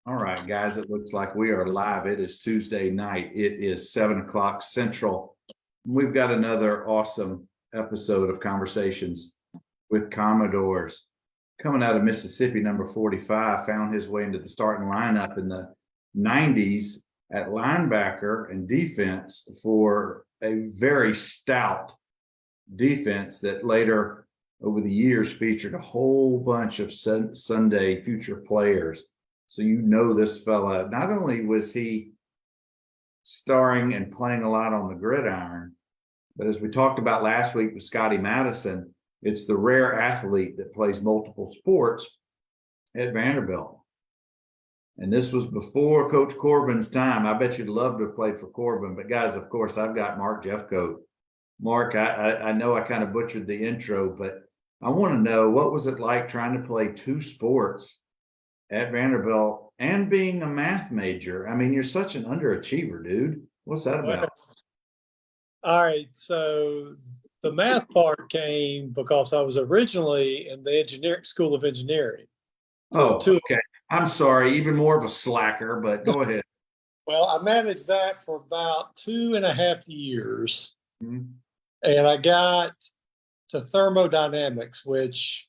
All right, guys, it looks like we are live. It is Tuesday night. It is 7 o'clock Central. We've got another awesome episode of Conversations with Commodores. Coming out of Mississippi, number 45, found his way into the starting lineup in the 90s at linebacker and defense for a very stout defense that later, over the years, featured a whole bunch of Sunday future players. So you know this fella, not only was he starring and playing a lot on the gridiron, but as we talked about last week with Scotti Madison, it's the rare athlete that plays multiple sports at Vanderbilt. And this was before Coach Corbin's time. I bet you'd love to have played for Corbin. But guys, of course, I've got Mark Jefcoat. Mark, I know I kind of butchered the intro, but I want to know, what was it like trying to play two sports at Vanderbilt and being a math major? I mean, you're such an underachiever, dude. What's that about? All right. So the math part came because I was originally in the School of Engineering. Oh, okay. I'm sorry. Even more of a slacker, but go ahead. Well, I managed that for about 2.5 years. Mm-hmm. And I got to thermodynamics, which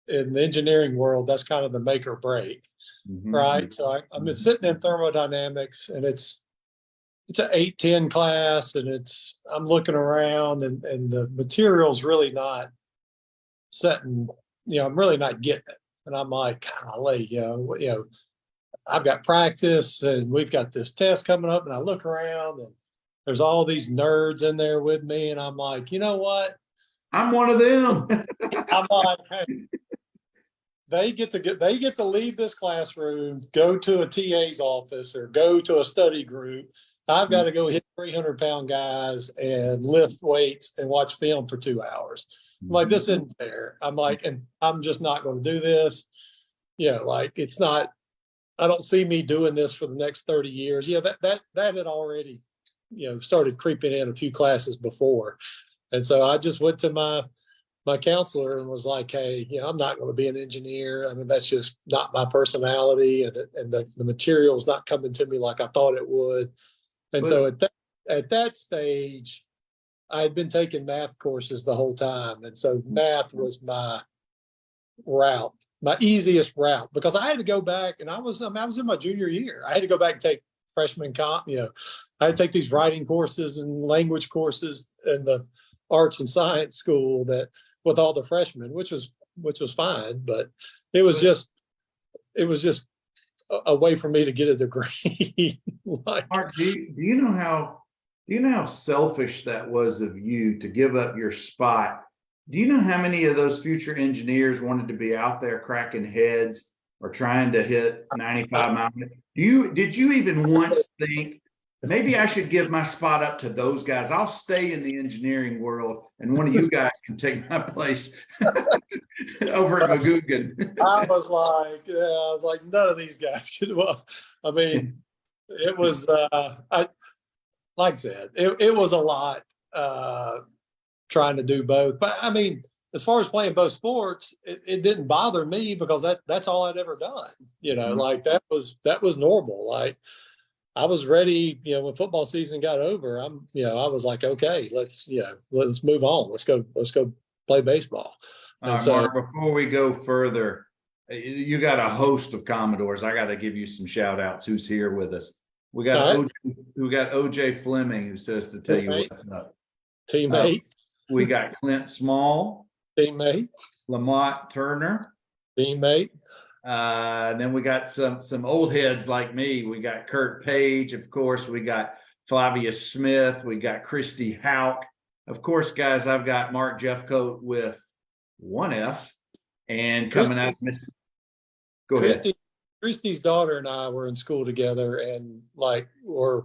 in the engineering world, that's kind of the make or break, right? So I've been sitting in thermodynamics, and it's an 8-10 class, and I'm looking around, and the material's really not setting, I'm really not getting it. And I'm like, golly, I've got practice, and we've got this test coming up, and I look around, and there's all these nerds in there with me, and I'm like, you know what? I'm one of them. I'm like, hey, they get to leave this classroom, go to a TA's office, or go to a study group. I've got to go hit 300-pound guys and lift weights and watch film for 2 hours. I'm like, this isn't fair. I'm like, and I'm just not going to do this. It's not. I don't see me doing this for the next 30 years. That had already, started creeping in a few classes before, and so I just went to my counselor and was like, hey, I'm not going to be an engineer. I mean, that's just not my personality, and the material's not coming to me like I thought it would. And so at that stage, I had been taking math courses the whole time. And so math was my route, my easiest route, because I had to go back, and I was in my junior year. I had to go back and take freshman comp, I had to take these writing courses and language courses in the arts and science school with all the freshmen, which was fine, but it was just a way for me to get a degree. Mark, do you know how selfish that was of you to give up your spot? Do you know how many of those future engineers wanted to be out there cracking heads or trying to hit 95 miles? Did you even once think, maybe I should give my spot up to those guys? I'll stay in the engineering world, and one of you guys can take my place over at Magoogan. I was like, none of these guys should. Well, I mean, it was, like I said, it was a lot trying to do both. But I mean, as far as playing both sports, it didn't bother me because that's all I'd ever done. Like that was normal. Like I was ready, when football season got over, I was like, okay, let's move on. Let's go play baseball. Mark, before we go further, you got a host of Commodores. I got to give you some shout outs. Who's here with us? We got OJ Fleming, who says to tell you what's up. Teammate. We got Clint Small. Teammate. Lamont Turner. Teammate. Then we got some old heads like me. We got Kurt Page, of course. We got Flavia Smith. We got Christy Hauk. Of course, guys, I've got Mark Jefcoat with 1 F, and coming out. Go ahead. Christy's daughter and I were in school together, and we're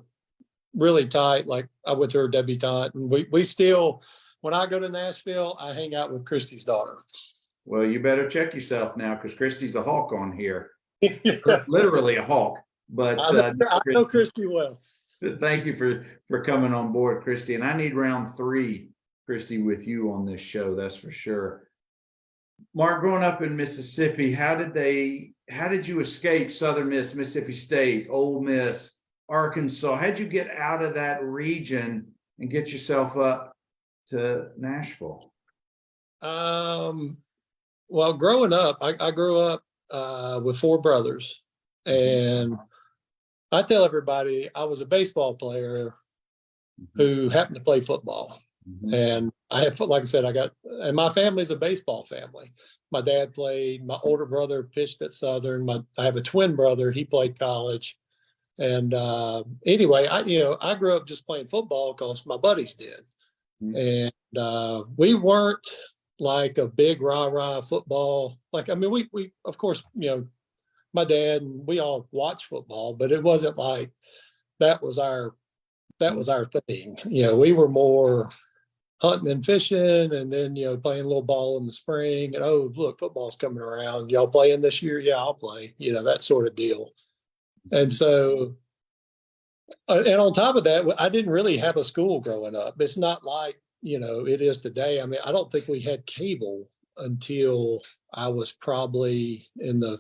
really tight. Like I went to her debutante, and we still, when I go to Nashville, I hang out with Christy's daughter. Well, you better check yourself now, because Christy's a hawk on here. Literally a hawk. But I know Christy well. Thank you for coming on board, Christy. And I need round 3, Christy, with you on this show. That's for sure. Mark, growing up in Mississippi, how did you escape Southern Miss, Mississippi State, Ole Miss, Arkansas? How'd you get out of that region and get yourself up to Nashville? Well, growing up, I grew up with four brothers, and I tell everybody I was a baseball player who happened to play football. And I have, like I said, and my family's a baseball family. My dad played, my older brother pitched at Southern. I have a twin brother, he played college. And anyway, I grew up just playing football because my buddies did. And we weren't like a big rah-rah football. Like, I mean, we of course, my dad and we all watched football, but it wasn't like that was our thing. We were more hunting and fishing, and then playing a little ball in the spring, and oh look, football's coming around, y'all playing this year? Yeah, I'll play, that sort of deal. And so and on top of that, I didn't really have a school growing up. It's not like it is today. I mean, I don't think we had cable until I was probably in the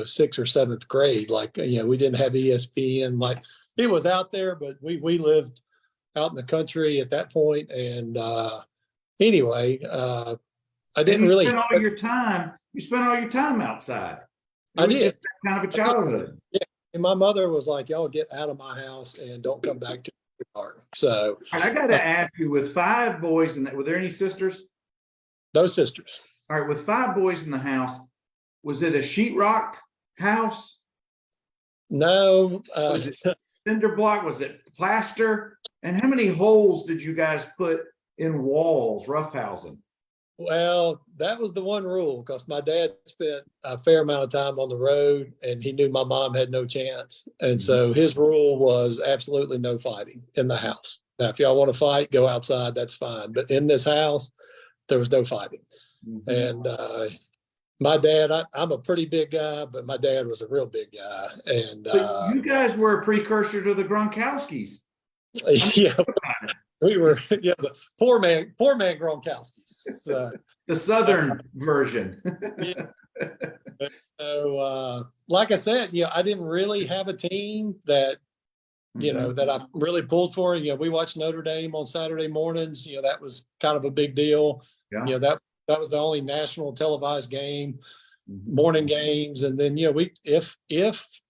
sixth or seventh grade. Like, we didn't have ESPN. Like, it was out there, but we lived out in the country at that point. And anyway, I didn't really. You spent all your time outside. I did. Just kind of a childhood. Yeah. And my mother was like, y'all get out of my house and don't come back to the yard. So I got to ask you, with five boys, were there any sisters? No sisters. All right, with five boys in the house, was it a sheetrock house? No. Was it cinder block? Was it plaster? And how many holes did you guys put in walls, roughhousing? Well, that was the one rule, because my dad spent a fair amount of time on the road, and he knew my mom had no chance. And so his rule was absolutely no fighting in the house. Now, if y'all want to fight, go outside, that's fine. But in this house, there was no fighting. And my dad, I'm a pretty big guy, but my dad was a real big guy. And so you guys were a precursor to the Gronkowskis. Yeah. We were, the poor man Gronkowski's. So, the Southern version. Yeah. So, like I said, I didn't really have a team that, that I really pulled for. We watched Notre Dame on Saturday mornings. That was kind of a big deal. Yeah. That was the only national televised game, morning games. And then, if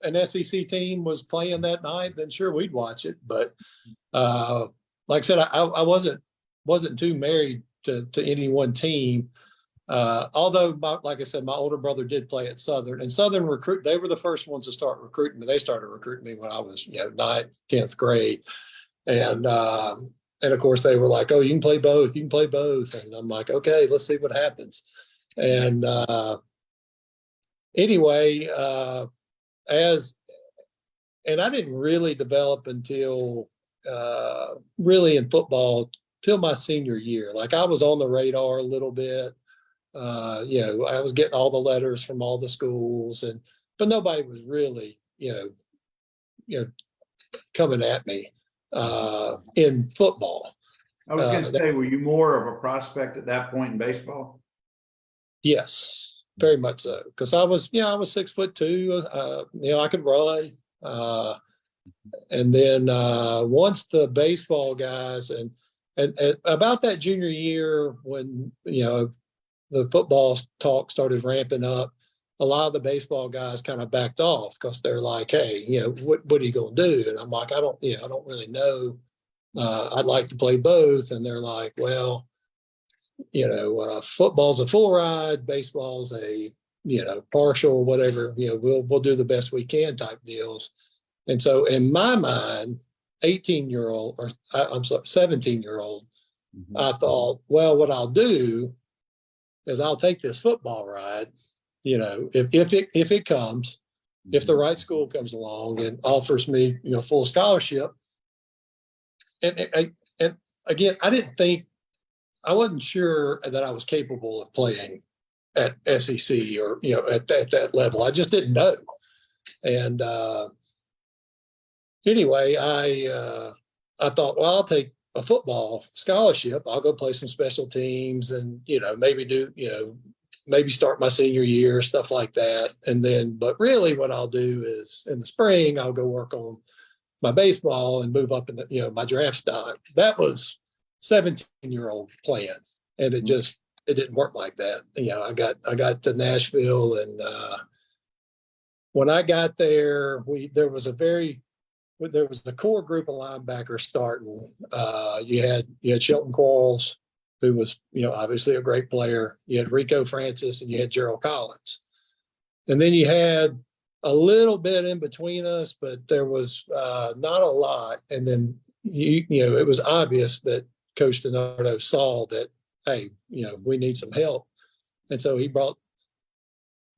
an SEC team was playing that night, then sure, we'd watch it. But, like I said, I wasn't too married to any one team. Although, like I said, my older brother did play at Southern, and Southern they were the first ones to start recruiting me. They started recruiting me when I was, 9th, 10th grade. And of course they were like, oh, you can play both. And I'm like, okay, let's see what happens. And anyway, and I didn't really develop until really in football till my senior year. Like, I was on the radar a little bit. I was getting all the letters from all the schools, but nobody was really, coming at me in football. I was going to say, were you more of a prospect at that point in baseball? Yes, very much so. Because I was 6'2". I could run. And then once the baseball guys and about that junior year, when the football talk started ramping up, a lot of the baseball guys kind of backed off, because they're like, hey, what are you going to do? And I'm like, I don't really know. I'd like to play both. And they're like, well, football's a full ride, baseball's a partial, whatever. We'll do the best we can type deals. And so in my mind, 17-year-old, I thought, well, what I'll do is I'll take this football ride, if it comes, if the right school comes along and offers me, full scholarship. And again, I wasn't sure that I was capable of playing at SEC or, at that level. I just didn't know. And anyway, I thought, well, I'll take a football scholarship. I'll go play some special teams and, maybe do, maybe start my senior year, stuff like that. And then, but really what I'll do is in the spring, I'll go work on my baseball and move up in the, my draft stock. That was 17-year-old plan. And it didn't work like that. I got to Nashville, and when I got there, there was a core group of linebackers starting. You had Shelton Quarles, who was, obviously a great player. You had Rico Francis, and you had Gerald Collins. And then you had a little bit in between us, but there was not a lot. And then, it was obvious that Coach DiNardo saw that, hey, we need some help. And so he brought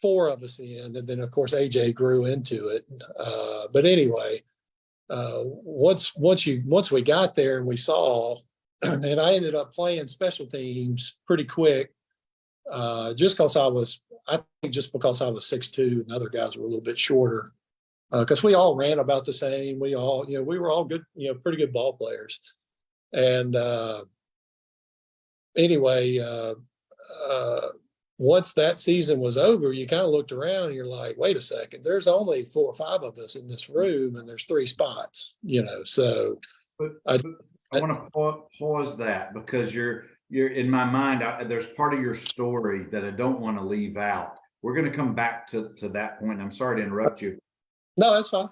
4 of us in. And then, of course, AJ grew into it. But anyway, once we got there and we saw, and I ended up playing special teams pretty quick, just because I was 6'2", and other guys were a little bit shorter, because we all ran about the same. We were all good, pretty good ball players. And anyway, once that season was over, you kind of looked around and you're like, wait a second, there's only 4 or 5 of us in this room, and there's 3 spots, so. But I want to pause that, because you're in my mind, there's part of your story that I don't want to leave out. We're going to come back to that point. I'm sorry to interrupt you. No, that's fine.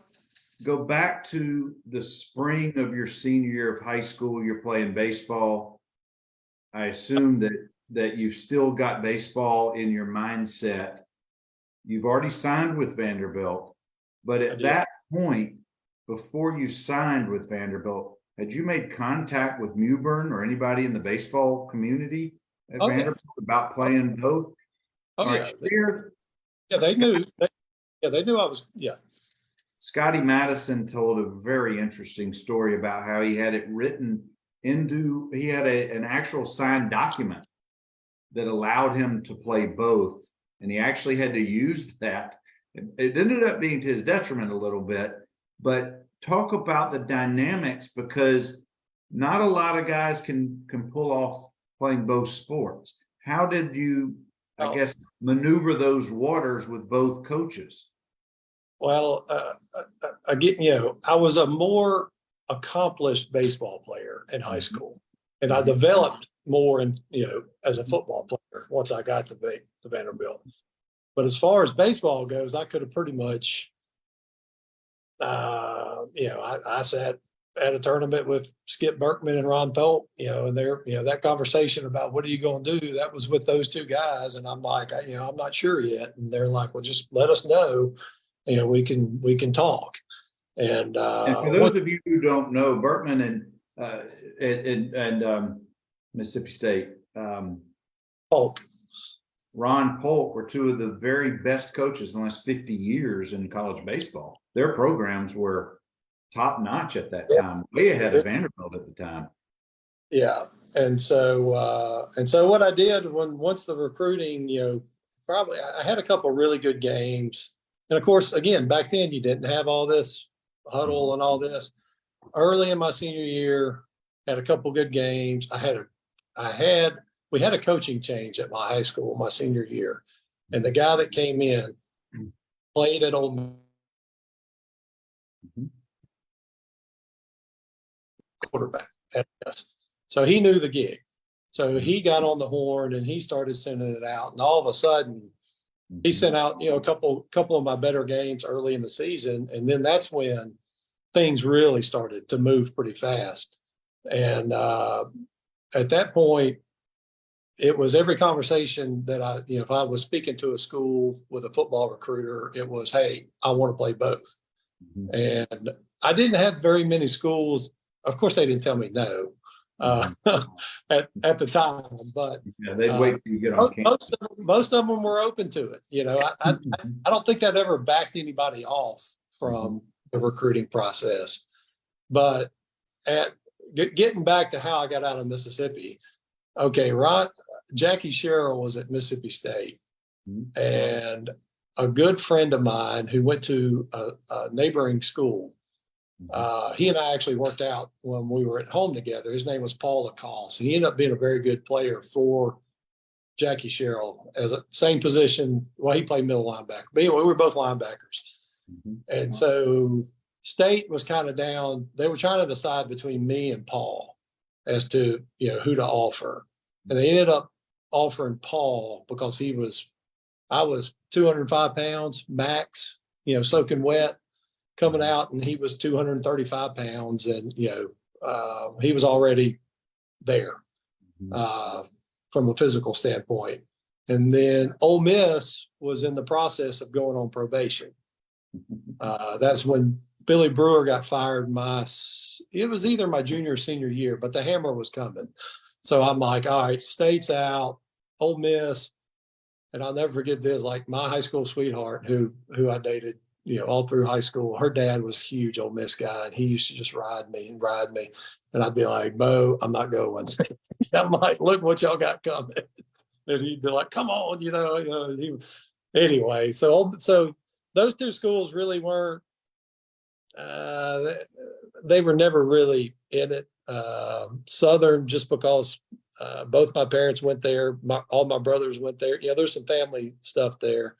Go back to the spring of your senior year of high school. You're playing baseball. I assume that you've still got baseball in your mindset. You've already signed with Vanderbilt, but at that point, before you signed with Vanderbilt, had you made contact with Mewburn or anybody in the baseball community at Vanderbilt about playing both? They knew. They knew I was. Yeah. Scotti Madison told a very interesting story about how he had it written into. He had an actual signed document that allowed him to play both, and he actually had to use that. It ended up being to his detriment a little bit, but talk about the dynamics, because not a lot of guys can pull off playing both sports. How did you, I guess, maneuver those waters with both coaches? Well, again, I was a more accomplished baseball player in high school, and I developed more as a football player once I got to Vanderbilt. But as far as baseball goes, I could have pretty much, I sat at a tournament with Skip Berkman and Ron Polk, and that conversation about what are you going to do, that was with those 2 guys. And I'm like, I'm not sure yet. And they're like, well, just let us know, we can talk. And for those of you who don't know, Berkman and Mississippi State, Polk, Ron Polk were 2 of the very best coaches in the last 50 years in college baseball. Their programs were top notch at that time, way ahead of Vanderbilt at the time. Yeah. And so what I did once the recruiting, probably I had a couple of really good games. And of course, again, back then you didn't have all this huddle and all this. Early in my senior year, had a couple good games. We had a coaching change at my high school my senior year, and the guy that came in played at Ole Miss. Quarterback at us. So he knew the gig. So he got on the horn and he started sending it out. And all of a sudden, he sent out, a couple of my better games early in the season. And then that's when things really started to move pretty fast. And at that point, it was every conversation that if I was speaking to a school with a football recruiter, it was, hey, I want to play both. And I didn't have very many schools. Of course, they didn't tell me no at the time, but they'd wait till you get on campus. Most of them were open to it. I don't think that ever backed anybody off from the recruiting process. But getting back to how I got out of Mississippi, okay, Jackie Sherrill was at Mississippi State, and a good friend of mine who went to a neighboring school. He and I actually worked out when we were at home together. His name was Paul Lacoste. He ended up being a very good player for Jackie Sherrill as a same position. Well, he played middle linebacker, but anyway, we were both linebackers. And so State was kind of down. They were trying to decide between me and Paul as to, who to offer. And they ended up offering Paul because I was 205 pounds max, soaking wet coming out, and he was 235 pounds. And, he was already there from a physical standpoint. And then Ole Miss was in the process of going on probation. That's when Billy Brewer got fired. It was either my junior or senior year, but the hammer was coming. So I'm like, all right, State's out, Ole Miss. And I'll never forget this, like my high school sweetheart who I dated, all through high school, her dad was a huge Ole Miss guy, and he used to just ride me. And I'd be like, Bo, I'm not going. I'm like, look what y'all got coming. And he'd be like, come on, anyway. So those two schools really weren't, they were never really in it. Southern, just because both my parents went there, all my brothers went there. There's some family stuff there.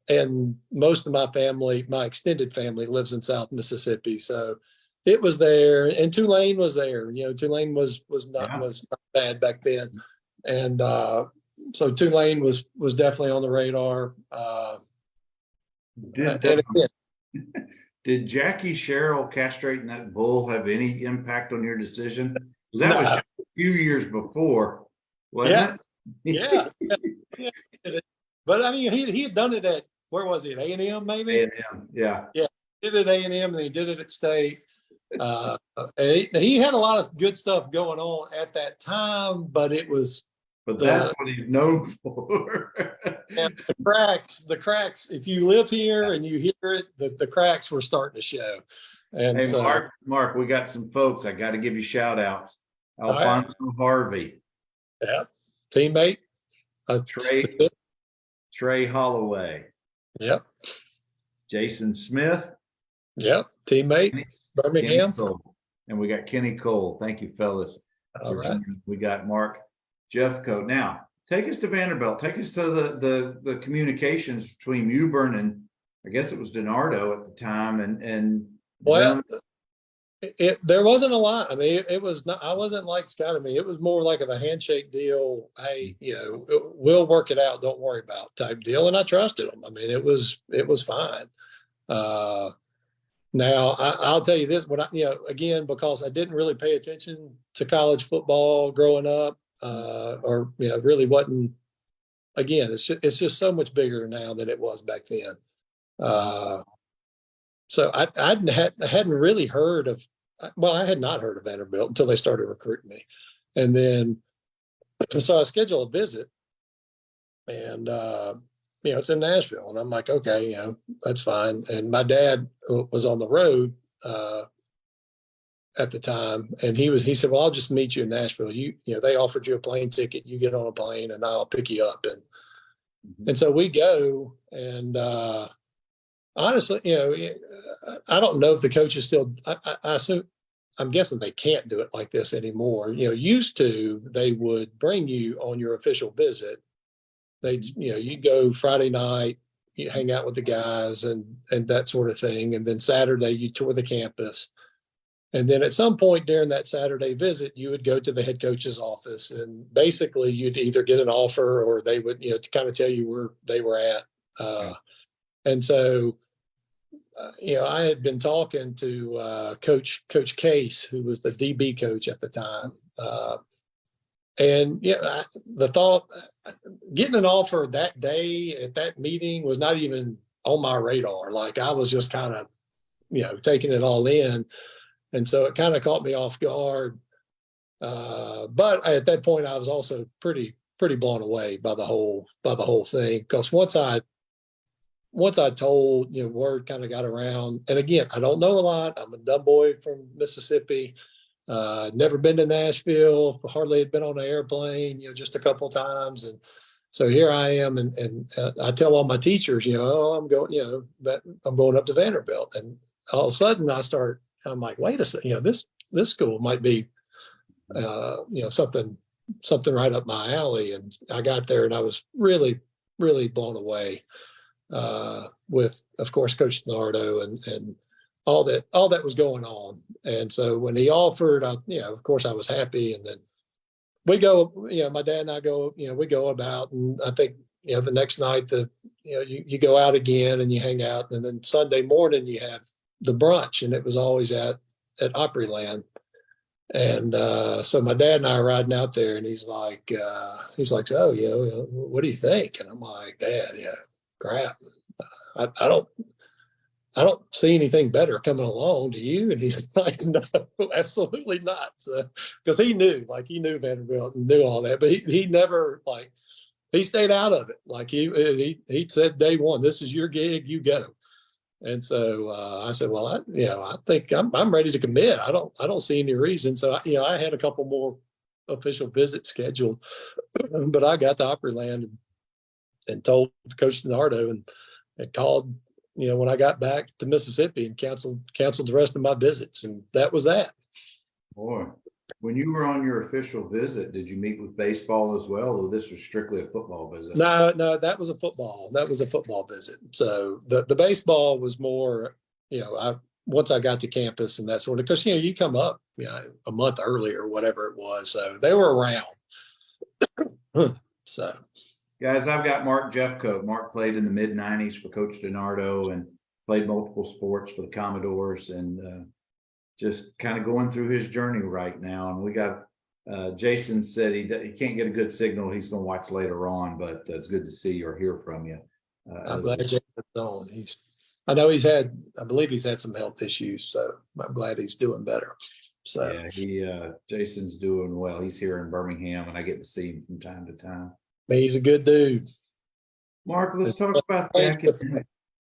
And most of my family, my extended family, lives in South Mississippi. So it was there, and Tulane was there. Tulane was not bad back then. And so Tulane was definitely on the radar. Did Jackie Sherrill castrating that bull have any impact on your decision? That was just a few years before, wasn't it? Yeah. But I mean, he had done it at, where was he, at A&M maybe? A&M, yeah. He did it at A&M, and he did it at State. And he had a lot of good stuff going on at that time, but that's what he's known for. And the cracks, if you live here and you hear it, the cracks were starting to show. And hey, so, Mark, we got some folks. I got to give you shout outs. Alfonso Harvey. Yeah. Teammate. Trey Holloway. Yep. Jason Smith. Yep. Teammate. Birmingham. And we got Kenny Cole. Thank you, fellas. All right. We got Mark Jeffcoat. Now, take us to Vanderbilt. Take us to the communications between Mewburn and, I guess it was DiNardo at the time. And well, there wasn't a lot. I mean, it was not. I wasn't like Scotti. I mean, it was more like of a handshake deal. Hey, we'll work it out. Don't worry about type deal. And I trusted them. I mean, it was fine. Now I'll tell you this. When again, because I didn't really pay attention to college football growing up, or really wasn't. Again, it's just so much bigger now than it was back then. So I hadn't really heard of. Well, I had not heard of Vanderbilt until they started recruiting me, and then so I scheduled a visit, and it's in Nashville, and I'm like, okay, that's fine. And my dad was on the road at the time, and he said, well, I'll just meet you in Nashville. They offered you a plane ticket. You get on a plane, and I'll pick you up. And so we go, and honestly, I don't know if the coaches still. I assume, I'm guessing they can't do it like this anymore. Used to, they would bring you on your official visit. They'd, you go Friday night, you hang out with the guys and that sort of thing, and then Saturday you tour the campus. And then at some point during that Saturday visit, you would go to the head coach's office, and basically you'd either get an offer or they would, to kind of tell you where they were at. And so, I had been talking to Coach Case, who was the DB coach at the time. And the thought, getting an offer that day at that meeting was not even on my radar. Like, I was just kind of, taking it all in. And so it kind of caught me off guard. But at that point, I was also pretty blown away by the whole thing. Because once I told, word kind of got around. And again, I don't know a lot. I'm a dumb boy from Mississippi. Never been to Nashville, hardly had been on an airplane, just a couple of times. And so here I am. And I tell all my teachers, I'm going, I'm going up to Vanderbilt. And all of a sudden I'm like, wait a second, this school might be, something something right up my alley. And I got there and I was really, really blown away with, of course, Coach Nardo and all that was going on. And so when he offered, of course I was happy. And then we go, my dad and I go, we go about, and I think, the next night you go out again and you hang out. And then Sunday morning you have the brunch, and it was always at Opryland. And so my dad and I are riding out there, and he's like, so, what do you think? And I'm like, Dad, crap. I don't see anything better coming along. Do you? And he's like, no, absolutely not. So, because he knew Vanderbilt and knew all that, but he never he stayed out of it. Like he said day one, this is your gig, you go. And so I said, well, I think I'm ready to commit. I don't see any reason. So I had a couple more official visits scheduled, but I got to Opryland and told Coach Nardo and called, when I got back to Mississippi, and canceled the rest of my visits, and that was that. Boy, when you were on your official visit, did you meet with baseball as well, or this was strictly a football visit? No, that was a football visit. So the baseball was more, once I got to campus and that sort of, because you come up, a month early or whatever it was, so they were around. So, guys, I've got Mark Jefcoat. Mark played in the mid-'90s for Coach DiNardo and played multiple sports for the Commodores, and just kind of going through his journey right now. And we got Jason said he can't get a good signal. He's going to watch later on, but it's good to see or hear from you. I'm glad Jason's on. I believe he's had some health issues, so I'm glad he's doing better. So yeah, Jason's doing well. He's here in Birmingham, and I get to see him from time to time. He's a good dude. Mark, let's talk about the academic.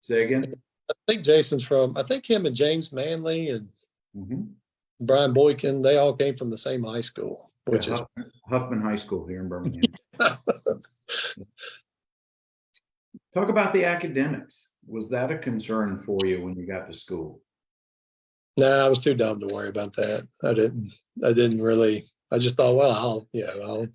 Say again. I think him and James Manley and Brian Boykin, they all came from the same high school, which is Huffman High School here in Birmingham. Talk about the academics. Was that a concern for you when you got to school? No, I was too dumb to worry about that. I didn't really. I just thought, well,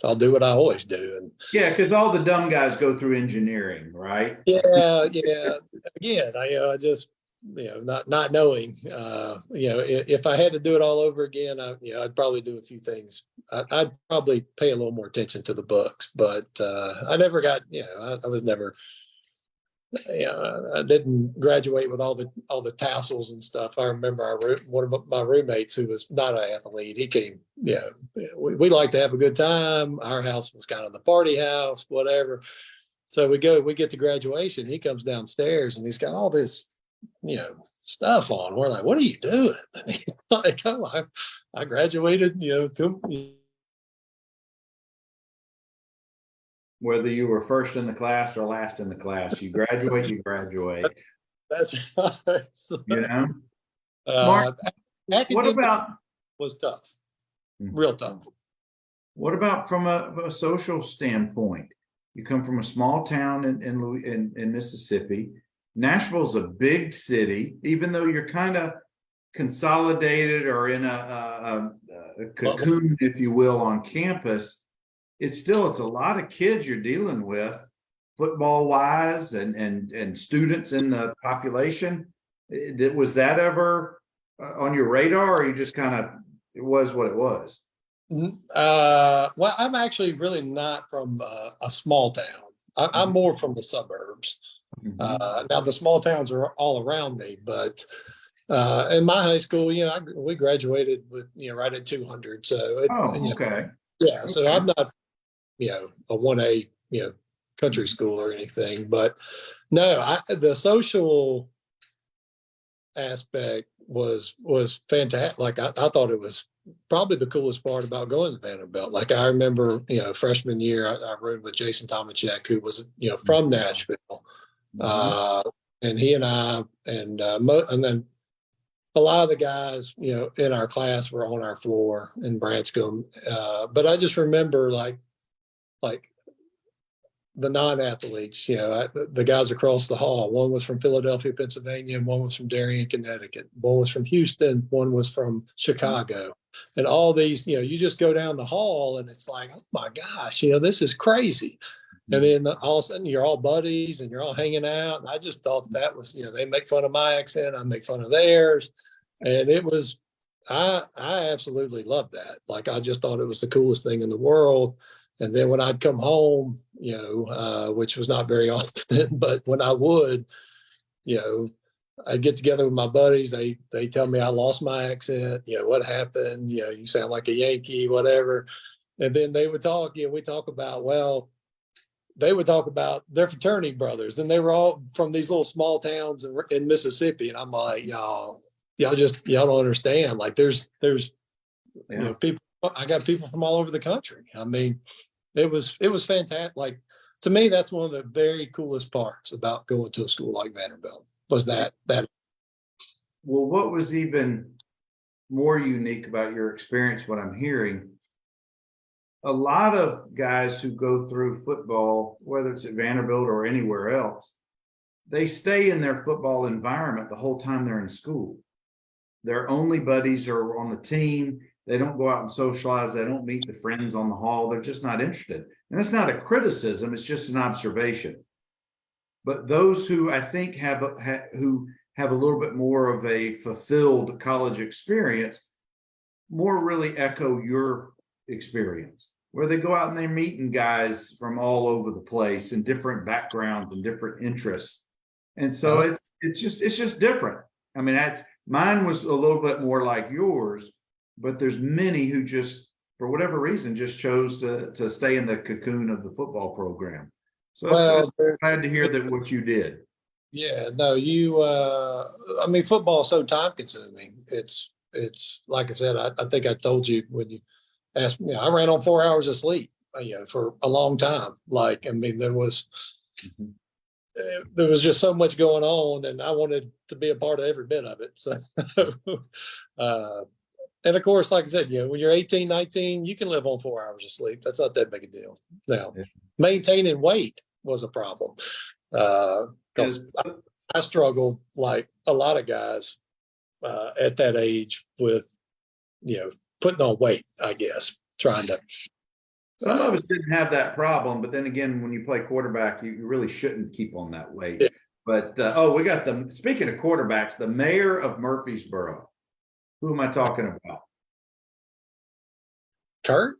I'll do what I always do. And because all the dumb guys go through engineering, right? Yeah. Again, I just not knowing. If I had to do it all over again, I'd probably do a few things. I'd probably pay a little more attention to the books, but I never got. I was never. I didn't graduate with all the tassels and stuff. I remember one of my roommates who was not an athlete. He came. We liked to have a good time. Our house was kind of the party house, whatever. So we get to graduation. He comes downstairs and he's got all this, stuff on. We're like, what are you doing? And he's like, oh, I graduated, Whether you were first in the class or last in the class, you graduate. That's right. So, Mark, what about was tough, real tough. What about from a social standpoint? You come from a small town in Mississippi. Nashville's a big city, even though you're kind of consolidated or in a cocoon, if you will, on campus. It's a lot of kids you're dealing with, football wise, and students in the population. Was that ever on your radar, or you just kind of, it was what it was? Well, I'm actually really not from a small town. I'm more from the suburbs. Now the small towns are all around me, but in my high school, we graduated with right at 200. So okay. Yeah, so I'm not a 1A country school or anything, but no, the social aspect was fantastic. Like I thought it was probably the coolest part about going to Vanderbilt. Like I remember, freshman year, I rode with Jason Tomachek, who was from Nashville, and he and I and then a lot of the guys in our class were on our floor in Branscombe. But I just remember like the non-athletes, the guys across the hall. One was from Philadelphia, Pennsylvania, and one was from Darien, Connecticut. One was from Houston, one was from Chicago. And all these, you just go down the hall and it's like, oh my gosh, this is crazy. And then all of a sudden you're all buddies and you're all hanging out. And I just thought that was, they make fun of my accent, I make fun of theirs. And it was, I absolutely loved that. Like, I just thought it was the coolest thing in the world. And then when I'd come home, which was not very often, but when I would, I'd get together with my buddies. They tell me I lost my accent. What happened? You sound like a Yankee, whatever. And then they would talk. We talk about, they would talk about their fraternity brothers, and they were all from these little small towns in Mississippi. And I'm like, y'all don't understand. Like, there's people. I got people from all over the country. I mean, it was fantastic. Like, to me, that's one of the very coolest parts about going to a school like Vanderbilt was that. Well, what was even more unique about your experience, what I'm hearing, a lot of guys who go through football, whether it's at Vanderbilt or anywhere else, they stay in their football environment the whole time they're in school. Their only buddies are on the team. They don't go out and socialize. They don't meet the friends on the hall. They're just not interested. And it's not a criticism. It's just an observation. But those who I think have a little bit more of a fulfilled college experience more really echo your experience, where they go out and they're meeting guys from all over the place and different backgrounds and different interests. And so it's just different. I mean, mine was a little bit more like yours, but there's many who just, for whatever reason, just chose to stay in the cocoon of the football program. So I'm glad to hear that what you did. Yeah, no, I mean, football is so time consuming. It's like I said, I think I told you when you asked me, I ran on 4 hours of sleep, for a long time. Like, I mean, there was just so much going on, and I wanted to be a part of every bit of it. So, and of course, like I said, when you're 18, 19, you can live on 4 hours of sleep. That's not that big a deal. Now, maintaining weight was a problem. Because I struggled like a lot of guys at that age with, putting on weight, I guess, trying to. Some of us didn't have that problem, but then again, when you play quarterback, you really shouldn't keep on that weight. Yeah. But, we got speaking of quarterbacks, the mayor of Murfreesboro. Who am I talking about? Kurt?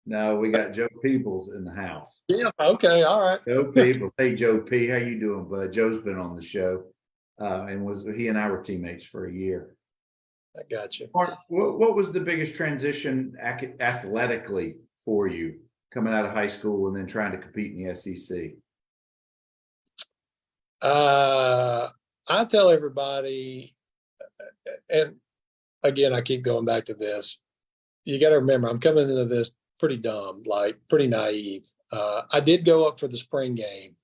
No, we got Joe Peebles in the house. Yeah, okay, all right. Joe Peebles. Hey, Joe P, how you doing, bud? Joe's been on the show, and he and I were teammates for a year. I got you. Mark, what was the biggest transition athletically for you coming out of high school and then trying to compete in the SEC? I tell everybody, and again, I keep going back to this. You got to remember, I'm coming into this pretty dumb, like pretty naive. I did go up for the spring game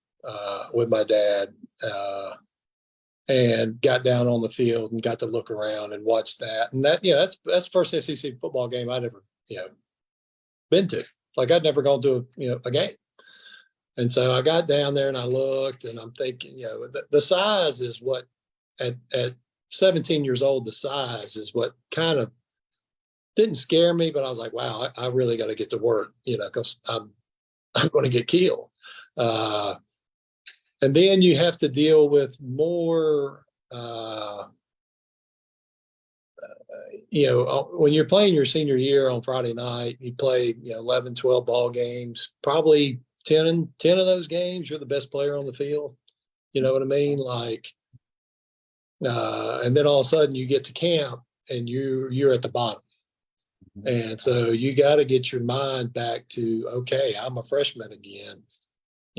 with my dad and got down on the field and got to look around and watch that. And that's the first SEC football game I'd ever, been to. Like, I'd never gone to a game. And so I got down there and I looked and I'm thinking, the size is what at 17 years old, the size is what kind of didn't scare me, but I was like, wow, I really got to get to work, because I'm going to get killed. And then you have to deal with more, when you're playing your senior year on Friday night, you play, 11, 12 ball games, probably 10 of those games, you're the best player on the field. You know what I mean? Like, and then all of a sudden you get to camp and you're at the bottom. And so you got to get your mind back to, okay, I'm a freshman again.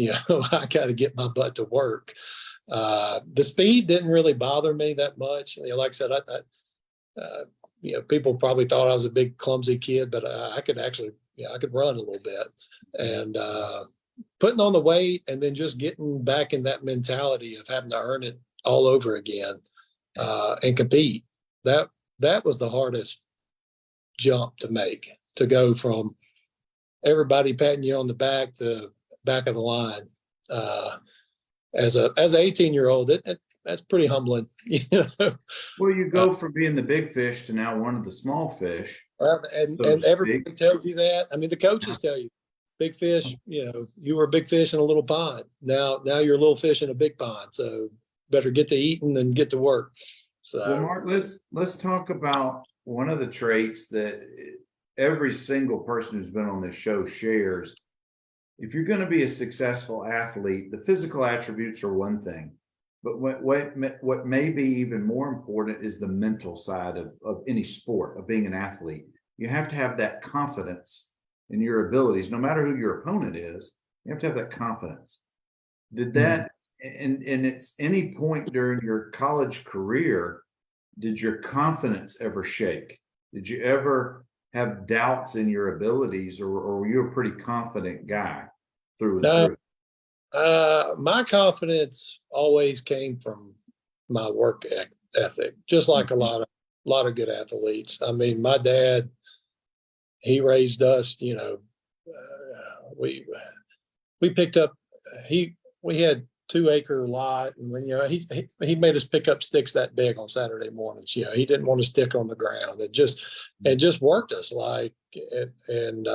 I got to get my butt to work. The speed didn't really bother me that much. Like I said, people probably thought I was a big clumsy kid, but I could actually, I could run a little bit. And putting on the weight and then just getting back in that mentality of having to earn it all over again and compete. That was the hardest jump to make, to go from everybody patting you on the back to back of the line As an 18-year-old, that's pretty humbling, you know. Well, you go from being the big fish to now one of the small fish. And So to everybody speak. tells you that. I mean, the coaches tell you, big fish, you know, you were a big fish in a little pond. Now you're a little fish in a big pond. So better get to eating and get to work. So Well, Mark, let's talk about one of the traits that every single person who's been on this show shares. If you're going to be a successful athlete, the physical attributes are one thing, but what may be even more important is the mental side of any sport, of being an athlete. You have to have that confidence in your abilities, no matter who your opponent is. You have to have that confidence. Did that, and it's any point during your college career, did your confidence ever shake? Did you ever have doubts in your abilities, or were you a pretty confident guy through and through? My confidence always came from my work ethic, just like a lot of good athletes. I mean, my dad, he raised us, you know, we picked up, we had 2-acre lot, and when, you know, he made us pick up sticks that big on Saturday mornings. You know, he didn't want to stick on the ground. It just worked us like, and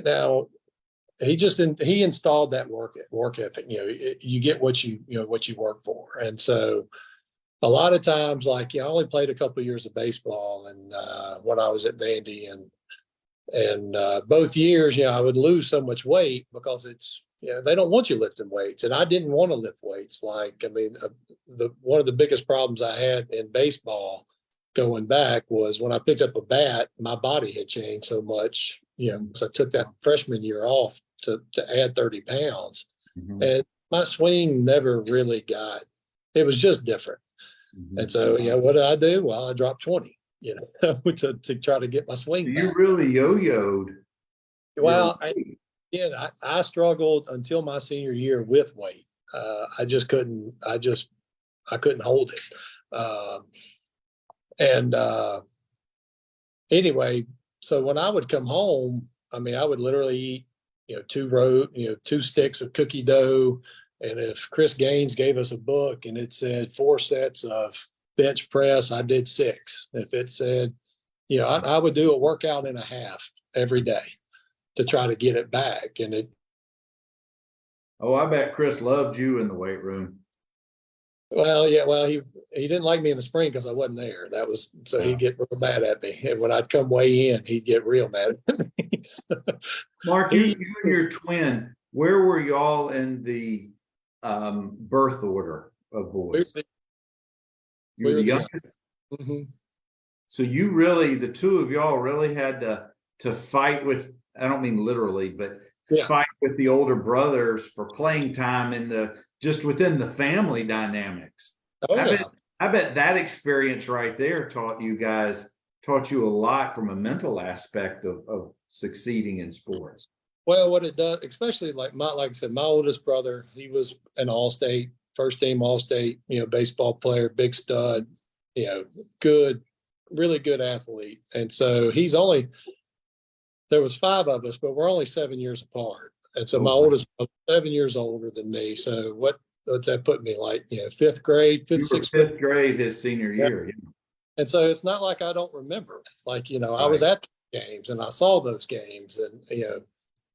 now he installed that work ethic. You know, you get what you work for. And so a lot of times, like, you know, I only played a couple of years of baseball, and when I was at Vandy, and both years, you know, I would lose so much weight because it's, you know, they don't want you lifting weights, and I didn't want to lift weights. Like, I mean, one of the biggest problems I had in baseball going back was when I picked up a bat, my body had changed so much, you know, so I took that freshman year off to add 30 pounds. And my swing never really it was just different. And so, you know, what did I do? Well, I dropped 20, you know, to try to get my swing back. You really yo-yoed. Well, I struggled until my senior year with weight. I couldn't hold it. Anyway, so when I would come home, I mean, I would literally eat, you know, 2 sticks of cookie dough. And if Chris Gaines gave us a book and it said 4 sets of bench press, I did 6. If it said, you know, I would do a workout and a half every day to try to get it back. And Oh, I bet Chris loved you in the weight room. well, yeah, well, he didn't like me in the spring because I wasn't there. That was, so he'd get real mad at me. And when I'd come weigh in, he'd get real mad at me. So, Mark, you and your twin, where were y'all in the birth order of boys? You were the youngest. So you really, the two of y'all really had to fight with, I don't mean literally, but fight with the older brothers for playing time just within the family dynamics. Oh, I bet that experience right there taught you a lot from a mental aspect of succeeding in sports. Well, what it does, especially like I said, my oldest brother, he was an all-state, first team all-state, you know, baseball player, big stud, you know, really good athlete. And so there was 5 of us, but we're only 7 years apart. And so my oldest was 7 years older than me. So what's that put me, like, you know, 5th grade, 6th grade, his senior year. Yeah. And so it's not like I don't remember, like, you know, I was at the games and I saw those games, and, you know,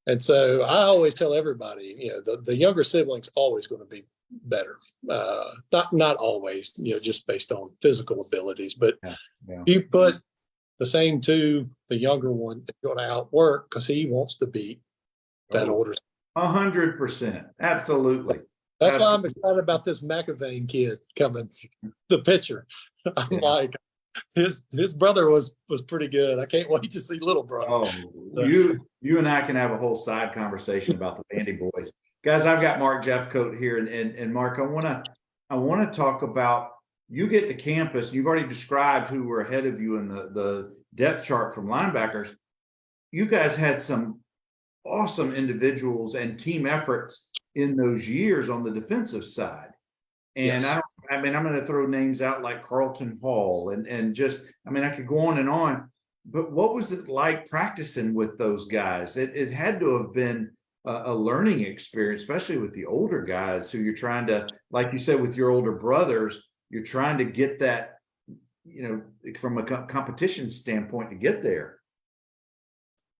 and so I always tell everybody, you know, the younger sibling's always going to be better. Not always, you know, just based on physical abilities, but you put the same to the younger one, is going to outwork because he wants to beat that older. 100%. Absolutely. That's why I'm excited about this McAvane kid coming, the pitcher. I'm like, his brother was pretty good. I can't wait to see little brother. Oh, you and I can have a whole side conversation about the Vandy boys. Guys, I've got Mark Jefcoat here, and Mark, I want to talk about, you get to campus, you've already described who were ahead of you in the depth chart from linebackers. You guys had some awesome individuals and team efforts in those years on the defensive side. And I'm going to throw names out like Carlton Hall and just, I mean, I could go on, but what was it like practicing with those guys? It had to have been a learning experience, especially with the older guys who you're trying to, like you said, with your older brothers, you're trying to get that, from a competition standpoint to get there.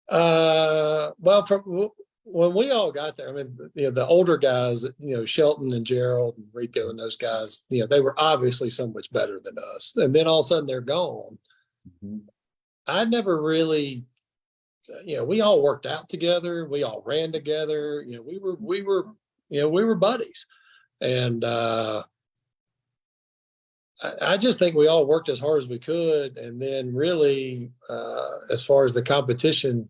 Well, from when we all got there, I mean, the older guys, Shelton and Gerald and Rico and those guys, they were obviously so much better than us. And then all of a sudden they're gone. Mm-hmm. I never really, we all worked out together. We all ran together. We were buddies. And I just think we all worked as hard as we could. And then really, as far as the competition,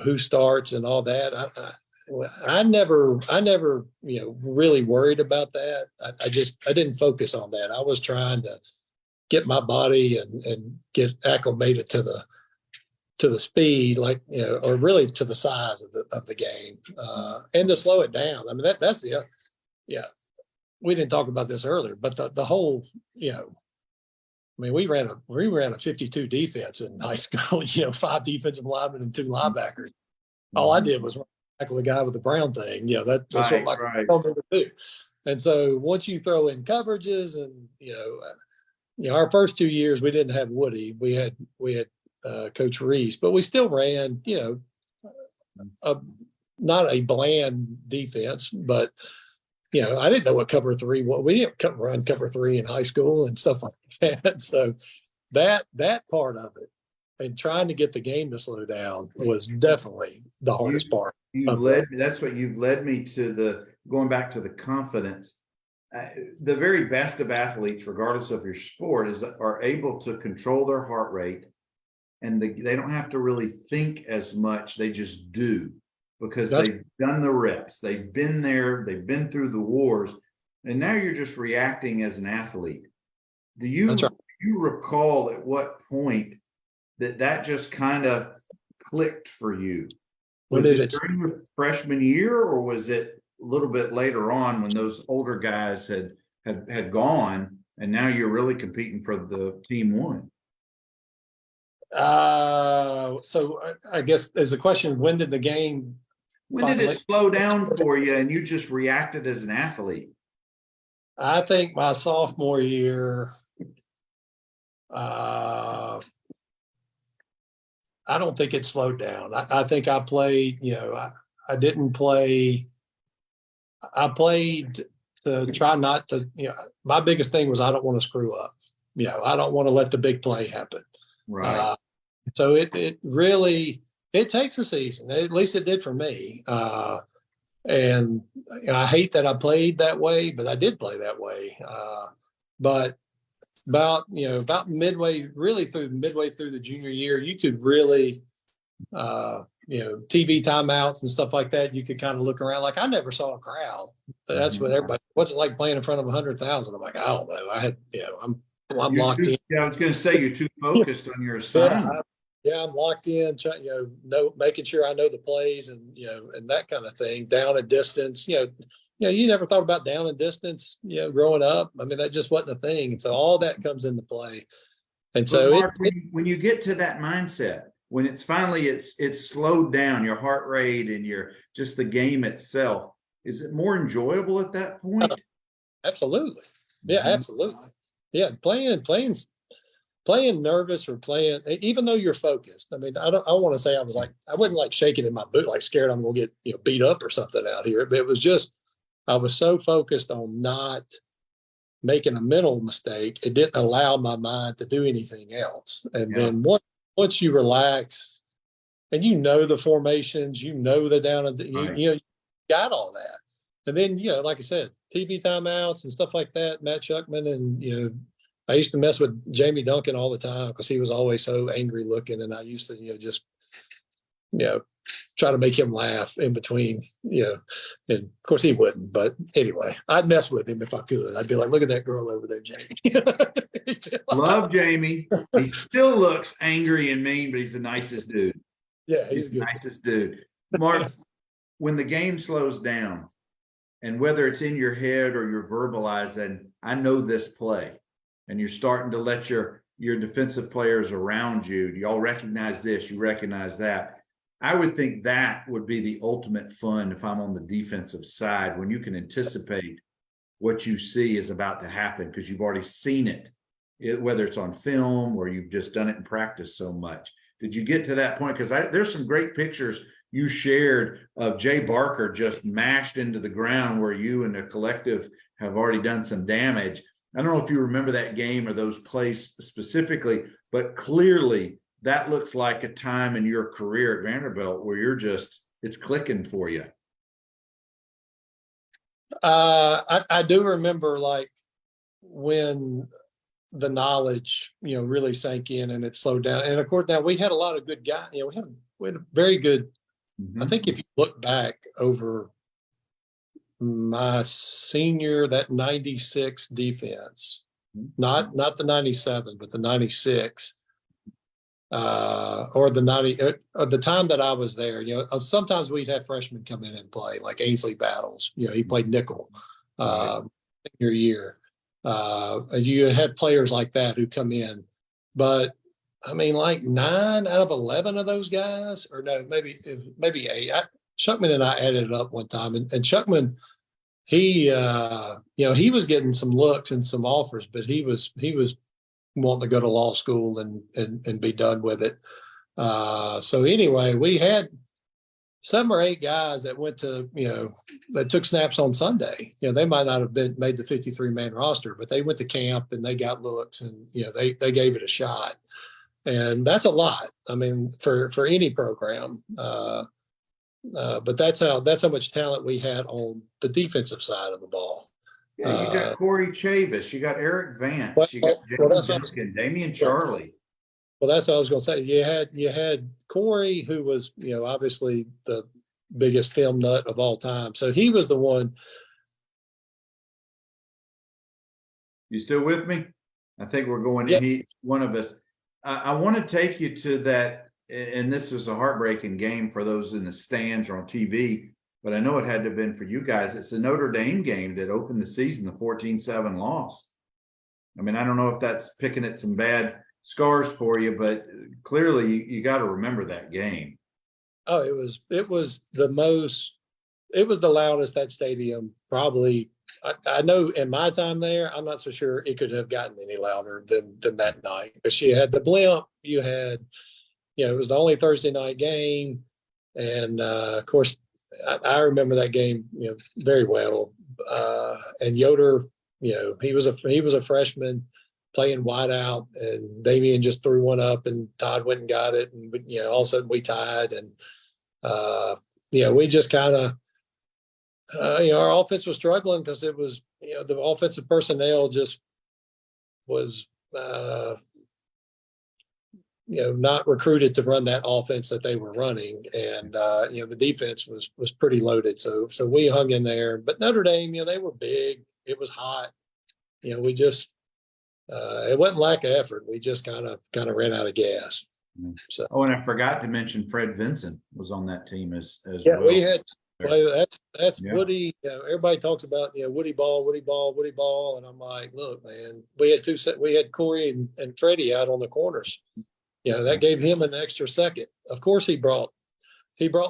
who starts and all that, I never, really worried about that. I didn't focus on that. I was trying to get my body and get acclimated to the speed, or really to the size of the game, and to slow it down. I mean, that's we didn't talk about this earlier, but the whole, I mean, we ran a 52 defense in high school, 5 defensive linemen and 2 linebackers. All I did was tackle the guy with the brown thing. That's what my coach told me to do. And so once you throw in coverages and, our first 2 years, we didn't have Woody. We had Coach Reese, but we still ran, not a bland defense, but I didn't know what cover 3 was. We didn't run cover 3 in high school and stuff like that. So that part of it and trying to get the game to slow down was definitely the hardest part. That's what you've led me to, going back to the confidence. The very best of athletes, regardless of your sport, are able to control their heart rate, and they don't have to really think as much. They just do, because they've done the reps. They've been there. They've been through the wars, and now you're just reacting as an athlete. Do you recall at what point that just kind of clicked for you? Was it during your freshman year, or was it a little bit later on when those older guys had gone, and now you're really competing for the team one? So I guess there's a question: when did it slow down for you, and you just reacted as an athlete? I think my sophomore year. I don't think it slowed down. I think I played. I didn't play. I played to try not to. My biggest thing was I don't want to screw up. I don't want to let the big play happen. Right. So it really takes a season. At least it did for me. And I hate that I played that way, but I did play that way. But about midway through the junior year, you could really, TV timeouts and stuff like that. You could kind of look around. Like, I never saw a crowd. That's what everybody. What's it like playing in front of 100,000? I'm like, I don't know. I had, I'm locked in. Yeah, I was going to say you're too focused on your assignment. I'm locked in, making sure I know the plays and and that kind of thing. Down and distance, you never thought about down and distance, growing up. I mean, that just wasn't a thing. And so all that comes into play. And so Mark, when you get to that mindset, when it's finally it's slowed down, your heart rate and just the game itself, is it more enjoyable at that point? Absolutely. Yeah, absolutely. Yeah, playing nervous or playing, even though you're focused. I mean, I want to say I wasn't like shaking in my boot, like scared I'm going to get beat up or something out here. But it was just, I was so focused on not making a mental mistake. It didn't allow my mind to do anything else. And then once you relax and the formations, the down and you got all that. And then, like I said, TV timeouts and stuff like that, Matt Shuckman, and, I used to mess with Jamie Duncan all the time because he was always so angry looking. And I used to, just, try to make him laugh in between, and of course he wouldn't. But anyway, I'd mess with him if I could. I'd be like, look at that girl over there, Jamie. Love Jamie. He still looks angry and mean, but he's the nicest dude. Yeah, he's the nicest dude. Mark, when the game slows down, and whether it's in your head or you're verbalizing, I know this play, and you're starting to let your defensive players around you, do y'all recognize this? You recognize that. I would think that would be the ultimate fun if I'm on the defensive side, when you can anticipate what you see is about to happen because you've already seen it, whether it's on film or you've just done it in practice so much. Did you get to that point? Because there's some great pictures you shared of Jay Barker just mashed into the ground where you and the collective have already done some damage. I don't know if you remember that game or those plays specifically, but clearly that looks like a time in your career at Vanderbilt where you're just, it's clicking for you. I do remember like when the knowledge, really sank in and it slowed down. And of course, now we had a lot of good guys. We had a very good. I think if you look back over my senior, that 96 defense, not the 97, but the 96, or the 90, or the time that I was there, sometimes we'd have freshmen come in and play, like Ainsley Battles. He played nickel senior year. You had players like that who come in, but I mean, like 9 out of 11 of those guys, or no, maybe 8. Shuckman and I added it up one time, and Shuckman, he was getting some looks and some offers, but he was wanting to go to law school and be done with it. So anyway, we had 7 or 8 guys that went to, that took snaps on Sunday. They might not have made the 53-man roster, but they went to camp and they got looks, and they gave it a shot. And that's a lot. I mean, for any program. But that's how much talent we had on the defensive side of the ball. Yeah, you got Corey Chavis, you got Eric Vance, you got James Duncan, Damian Charlie. Well, that's what I was going to say. You had Corey, who was, obviously the biggest film nut of all time. So he was the one. You still with me? I think we're going in. One of us. I want to take you to that, and this was a heartbreaking game for those in the stands or on TV, but I know it had to have been for you guys. It's the Notre Dame game that opened the season, the 14-7 loss. I mean, I don't know if that's picking at some bad scars for you, but clearly you got to remember that game. Oh, it was the loudest that stadium probably. I know in my time there, I'm not so sure it could have gotten any louder than that night. Because you had the blimp, you had, it was the only Thursday night game, and of course, I remember that game, very well. And Yoder, he was a freshman playing wide out, and Damian just threw one up, and Todd went and got it, and all of a sudden we tied, and we just kind of. Our offense was struggling because it was, the offensive personnel just was, not recruited to run that offense that they were running. And, the defense was pretty loaded. So we hung in there, but Notre Dame, they were big. It was hot. We just, it wasn't lack of effort. We just kind of ran out of gas. So. Oh, and I forgot to mention Fred Vincent was on that team as well. We had. Well, that's Woody. Everybody talks about Woody Ball, and I'm like, look, man, we had Corey and Freddie out on the corners. That gave him an extra second. Of course, he brought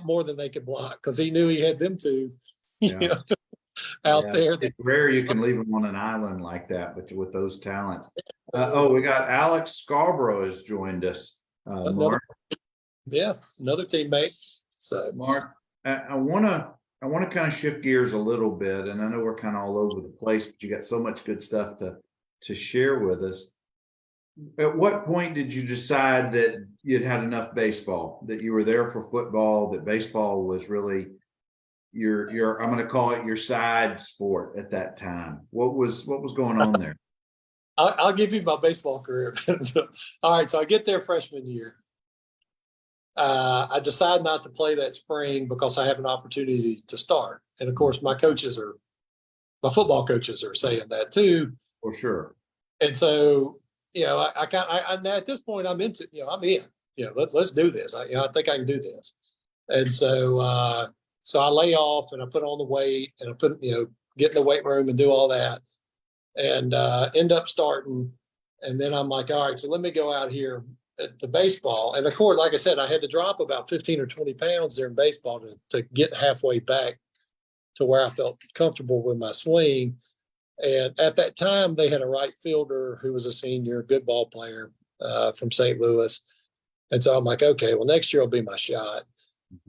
more than they could block because he knew he had them two, out there. It's rare you can leave them on an island like that, but with those talents. We got Alex Scarborough has joined us. Mark. Another teammate. So Mark. I want to kind of shift gears a little bit, and I know we're kind of all over the place, but you got so much good stuff to share with us. At what point did you decide that you'd had enough baseball, that you were there for football, that baseball was really your I'm going to call it your side sport at that time? What was going on there? I'll give you my baseball career. All right, so I get there freshman year. I decide not to play that spring because I have an opportunity to start. And of course, my football coaches are saying that too. For sure. And so, now at this point I'm into, I'm in, let's do this. I think I can do this. And so, so I lay off and I put on the weight and I put, get in the weight room and do all that and end up starting. And then I'm like, all right, so let me go out here to baseball. And of course, like I said, I had to drop about 15 or 20 pounds there in baseball to get halfway back to where I felt comfortable with my swing. And at that time, they had a right fielder who was a senior, good ball player from St. Louis. And so I'm like, okay, well, next year will be my shot.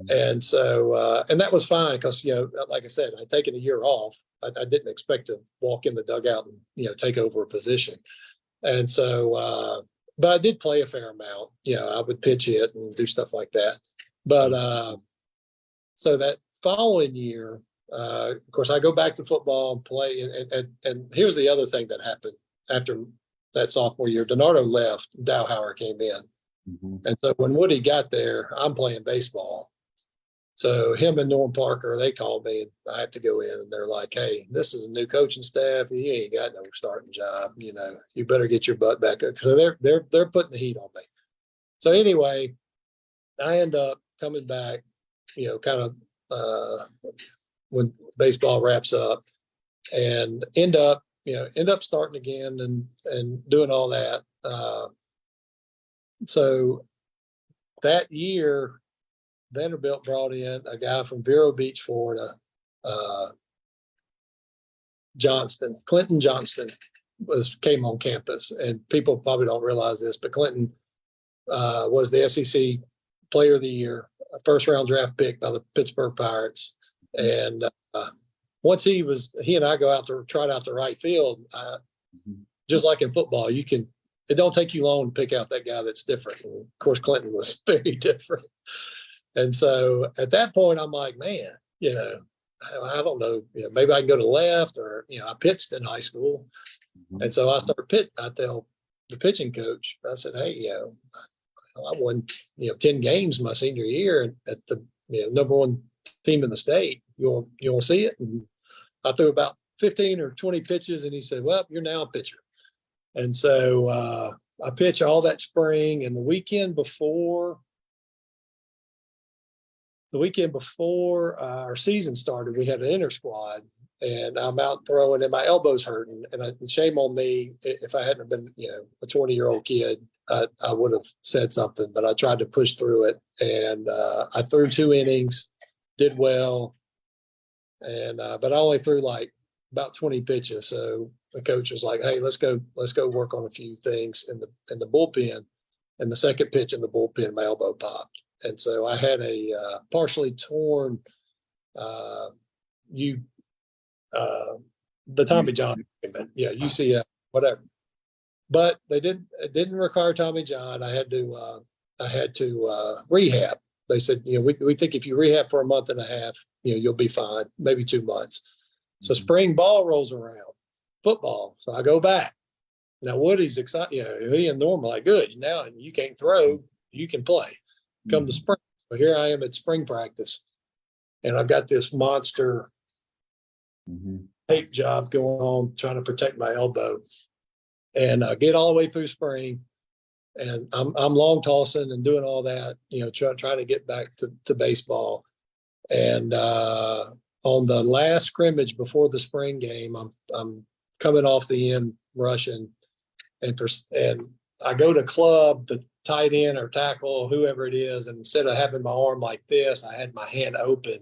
And so, and that was fine because, like I said, I'd taken a year off. I didn't expect to walk in the dugout and, take over a position. And so, but I did play a fair amount. I would pitch hit and do stuff like that. But so that following year, of course, I go back to football and play. And here's the other thing that happened after that sophomore year. Donardo left, Dowhauer came in. And so when Woody got there, I'm playing baseball. So him and Norm Parker, they called me and I have to go in and they're like, hey, this is a new coaching staff. You ain't got no starting job. You better get your butt back up. So they're putting the heat on me. So anyway, I end up coming back, kind of when baseball wraps up and end up starting again and doing all that. So that year, Vanderbilt brought in a guy from Vero Beach, Florida, Clinton Johnston came on campus, and people probably don't realize this, but Clinton was the SEC Player of the Year, a first-round draft pick by the Pittsburgh Pirates, and once he and I go out to trot out the right field, just like in football, it don't take you long to pick out that guy that's different. And of course, Clinton was very different. And so at that point, I'm like, man, I don't know, maybe I can go to left or, I pitched in high school. And so I started pitching. I tell the pitching coach, I said, hey, I won, 10 games my senior year at the number one team in the state. You want to see it? And I threw about 15 or 20 pitches and he said, well, you're now a pitcher. And so I pitch all that spring, and the weekend before our season started, we had an inter squad, and I'm out throwing, and my elbow's hurting. And shame on me if I hadn't been, a 20-year-old kid, I would have said something. But I tried to push through it, and I threw 2 innings, did well, and but I only threw like about 20 pitches. So the coach was like, "Hey, let's go work on a few things in the bullpen." And the second pitch in the bullpen, my elbow popped. And so I had a partially torn the Tommy John, UCF, whatever. But it didn't require Tommy John. I had to rehab. They said, we think if you rehab for a month and a half, you'll be fine, maybe 2 months. So spring ball rolls around, football. So I go back. Now Woody's excited, he and Norm are like, good, now you can't throw, you can play. Come to spring. So here I am at spring practice, and I've got this monster tape job going on, trying to protect my elbow. And I get all the way through spring, and I'm long tossing and doing all that, trying to get back to baseball. And on the last scrimmage before the spring game, I'm coming off the end rushing, and I go to club the tight end or tackle, whoever it is, and instead of having my arm like this, I had my hand open,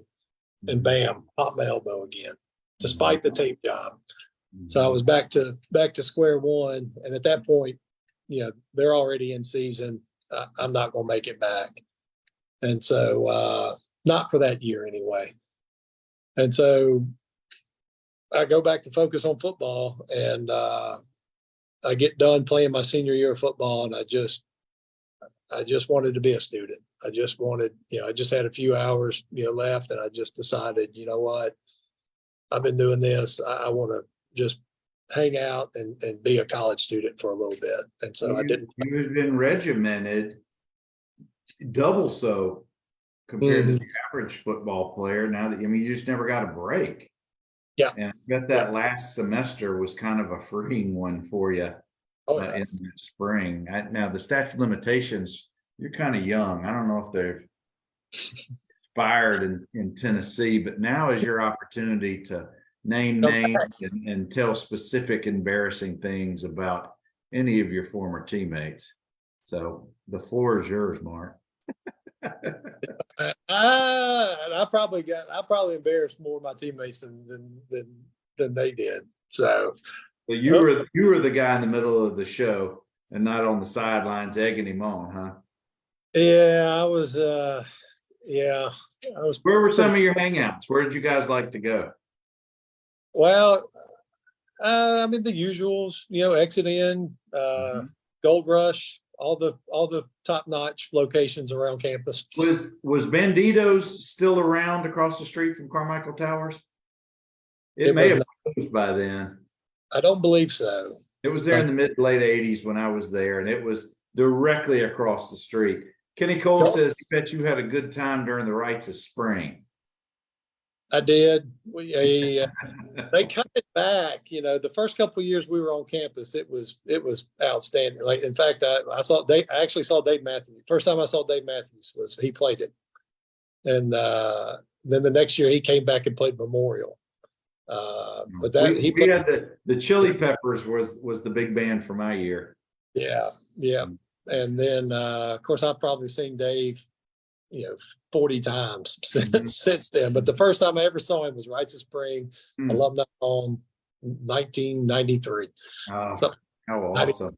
and bam, popped my elbow again, despite the tape job. So I was back to square one, and at that point, they're already in season. I'm not going to make it back, and so not for that year anyway. And so I go back to focus on football, and I get done playing my senior year of football, and I just wanted to be a student. I just wanted, I just had a few hours, left, and I just decided, you know what, I've been doing this. I want to just hang out and be a college student for a little bit. And so I didn't. You had been regimented double so compared to the average football player. Now that, you just never got a break. Yeah. And I bet that last semester was kind of a freeing one for you in the spring. Now, the statute of limitations, you're kind of young. I don't know if they're expired in Tennessee, but now is your opportunity to name names and tell specific embarrassing things about any of your former teammates. So the floor is yours, Mark. I probably embarrassed more of my teammates than they did. So You were the guy in the middle of the show and not on the sidelines egging him on, huh? yeah, I was. Where were some of your hangouts? Where did you guys like to go? Well, I mean the usuals, exit in, Gold Rush, all the top notch locations around campus. Was Bandito's still around across the street from Carmichael Towers? It may have closed by then. I don't believe so. It was there in the mid to late 80s when I was there, and it was directly across the street. Kenny Cole says he bet you had a good time during the rites of spring. I did. They cut it back. The first couple of years we were on campus, it was outstanding. Like, in fact, I actually saw Dave Matthews. First time I saw Dave Matthews was he played it, and then the next year he came back and played Memorial. But we had the Chili Peppers was the big band for my year. Yeah. And then of course I've probably seen Dave 40 times since then. But the first time I ever saw him was Rites of Spring, Alumni Home, 1993. So, how awesome.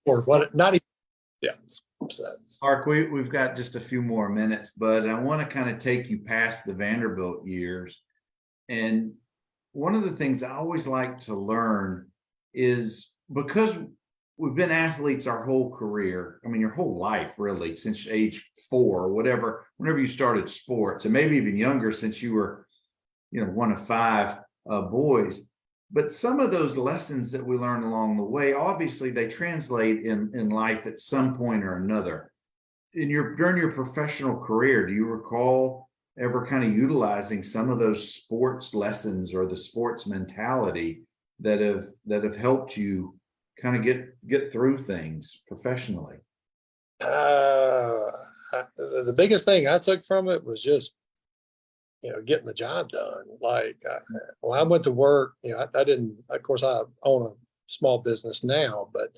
Or what? 90. Yeah. So. Mark, we've got just a few more minutes, but I want to kind of take you past the Vanderbilt years. And one of the things I always like to learn is, because we've been athletes our whole career. I mean, your whole life, really, since age 4 or whatever, whenever you started sports, and maybe even younger since you were, one of 5 boys. But some of those lessons that we learn along the way, obviously they translate in life at some point or another. During your professional career, do you recall ever kind of utilizing some of those sports lessons or the sports mentality that have helped you kind of get through things professionally? The biggest thing I took from it was just, getting the job done. Like when I went to work, I didn't, of course I own a small business now, but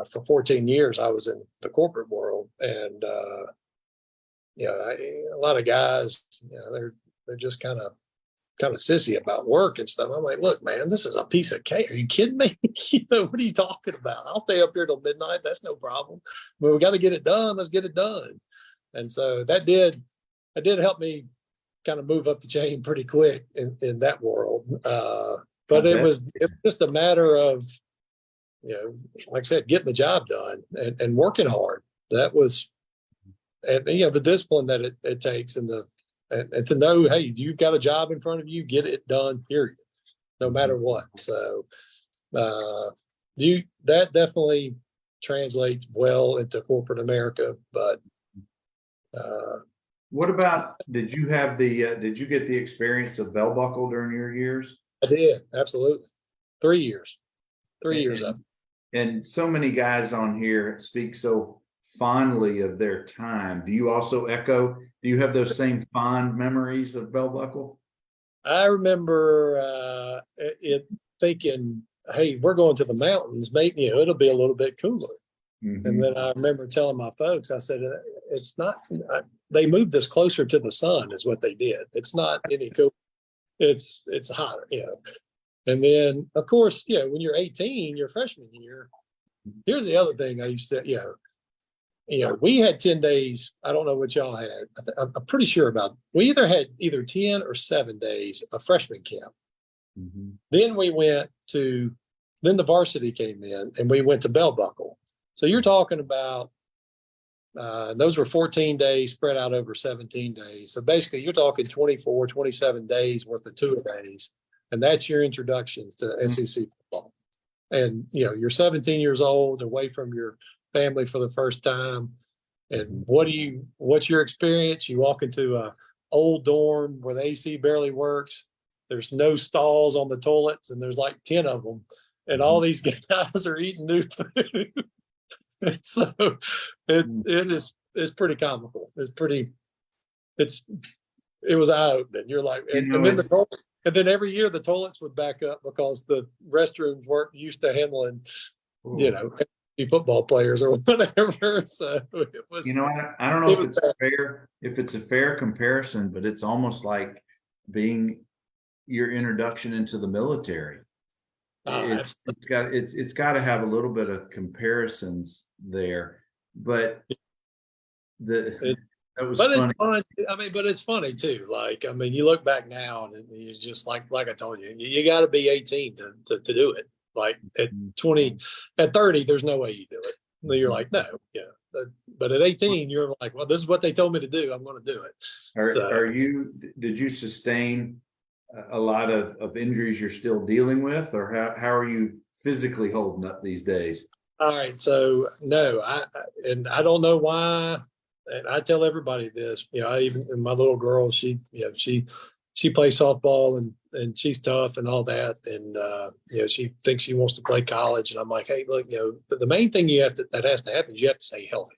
for 14 years I was in the corporate world, and a lot of guys, they're just kind of sissy about work and stuff. I'm like, look, man, this is a piece of cake. Are you kidding me? What are you talking about? I'll stay up here till midnight. That's no problem. But we got to get it done. Let's get it done. And so that did help me kind of move up the chain pretty quick in that world. But it was just a matter of, like I said, getting the job done and working hard. That was, and the discipline that it takes, and to know, hey, you've got a job in front of you, get it done, period, no matter what. So that definitely translates well into corporate America. But what about, did you get the experience of bell buckle during your years? I did, absolutely. 3 years. 3 years up. And so many guys on here speak so fondly of their time. Do you also echo? Do you have those same fond memories of bell buckle? I remember thinking, hey, we're going to the mountains, maybe it'll be a little bit cooler. And then I remember telling my folks, I said, it's not, they moved this closer to the sun is what they did. It's not any cooler. It's hotter, And then, of course, when you're 18, your freshman year, here's the other thing I used to, we had 10 days. I don't know what y'all had. I'm pretty sure about, we had 10 or 7 days of freshman camp. Then then the varsity came in and we went to bell buckle. So you're talking about, those were 14 days spread out over 17 days. So basically you're talking 24, 27 days worth of tour days. And that's your introduction to SEC football. And, you're 17 years old, away from your family for the first time. And what's your experience? You walk into a old dorm where the AC barely works. There's no stalls on the toilets, and there's like 10 of them. And all these guys are eating new food. So it's pretty comical. It was eye-opening. You're like, and then every year the toilets would back up because the restrooms weren't used to handling, football players or whatever. So it was, I don't know it if was it's fair, if it's a fair comparison, but it's almost like being your introduction into the military. It's got to have a little bit of comparisons there, but that was but it's funny. fun. I mean, but it's funny too. Like, I mean, you look back now and you just like I told you, you got to be 18 to do it. Like at 20, at 30, there's no way you do it. You're like, no, yeah. But at 18, you're like, well, this is what they told me to do. I'm going to do it. Did you sustain a lot of injuries you're still dealing with, or how are you physically holding up these days? All right. So no, and I don't know why. And I tell everybody this, I even my little girl, she plays softball and she's tough and all that. And, she thinks she wants to play college. And I'm like, hey, look, the main thing that has to happen is you have to stay healthy.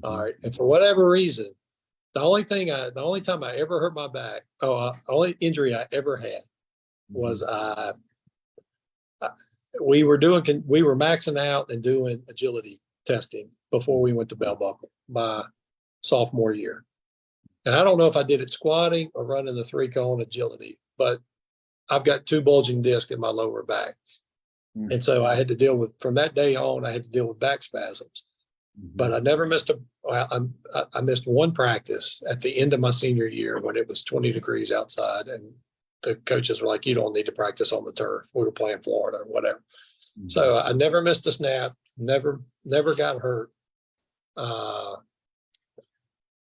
All right. And for whatever reason, the only time I ever hurt my back, only injury I ever had was we were maxing out and doing agility testing before we went to bell buckle my sophomore year. And I don't know if I did it squatting or running the 3-cone agility, but I've got 2 bulging discs in my lower back. And so I had to deal with, from that day on, I had to deal with back spasms. But I never missed I missed one practice at the end of my senior year when it was 20 degrees outside. And the coaches were like, you don't need to practice on the turf. We were playing Florida or whatever. So I never missed a snap, never got hurt.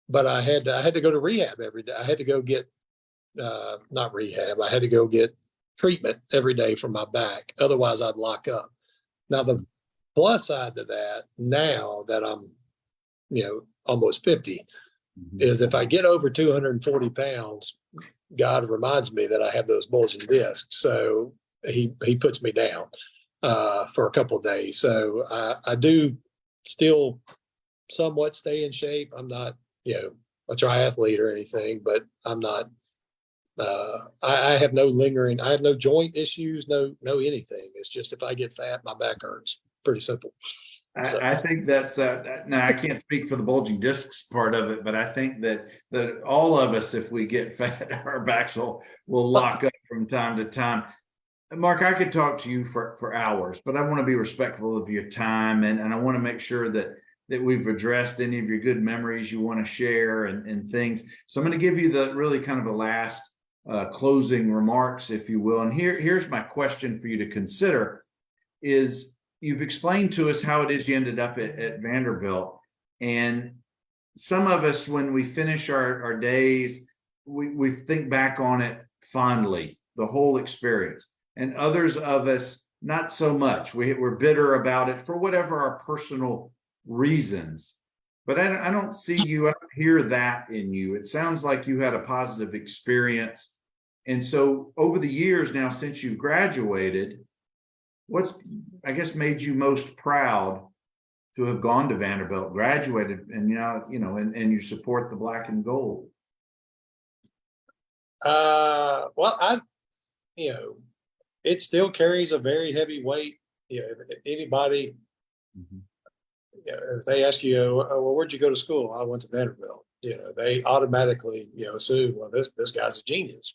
But I had to go to rehab every day. I had to go get, not rehab. I had to go get treatment every day for my back. Otherwise I'd lock up. Now the plus side to that, now that I'm, almost 50, is if I get over 240 pounds, God reminds me that I have those bulging discs. So he puts me down for a couple of days. So I do still somewhat stay in shape. I'm not, a triathlete or anything, but I'm not, I have no lingering, I have no joint issues, no anything. It's just if I get fat, my back hurts. Pretty simple. I think that's now I can't speak for the bulging discs part of it, but I think that all of us, if we get fat, our backs will lock up from time to time. Mark, I could talk to you for hours, but I want to be respectful of your time, and I want to make sure that we've addressed any of your good memories you want to share and things. So I'm going to give you the really kind of a last closing remarks, if you will. And here's my question for you to consider is, you've explained to us how it is you ended up at Vanderbilt. And some of us, when we finish our days, we think back on it fondly, the whole experience. And others of us, not so much. We're bitter about it for whatever our personal reasons. But I don't see you, I don't hear that in you. It sounds like you had a positive experience. And so over the years now, since you graduated, what's, I guess, made you most proud to have gone to Vanderbilt, graduated, and and you support the black and gold? Well, it still carries a very heavy weight. If anybody, if they ask you, well, where'd you go to school? I went to Vanderbilt. They automatically, assume, well, this guy's a genius.